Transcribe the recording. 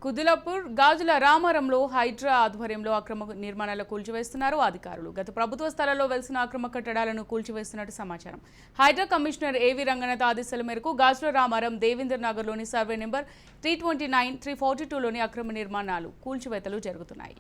కుదులాపూర్ గాజుల రామారంలో హైడ్రా ఆధ్వర్యంలో అక్రమ నిర్మాణాలు కూల్చివేస్తున్నారు అధికారులు. గత ప్రభుత్వ స్థలాల్లో వెలిసిన అక్రమ కట్టడాలను కూల్చివేస్తున్నట్టు సమాచారం. హైడ్రా కమిషనర్ ఏవి రంగనాథ్ ఆదేశాల మేరకు గాజుల రామారం దేవేందర్ నగర్లోని సర్వే నెంబర్ 329, 342లోని అక్రమ నిర్మాణాలు కూల్చివేతలు జరుగుతున్నాయి.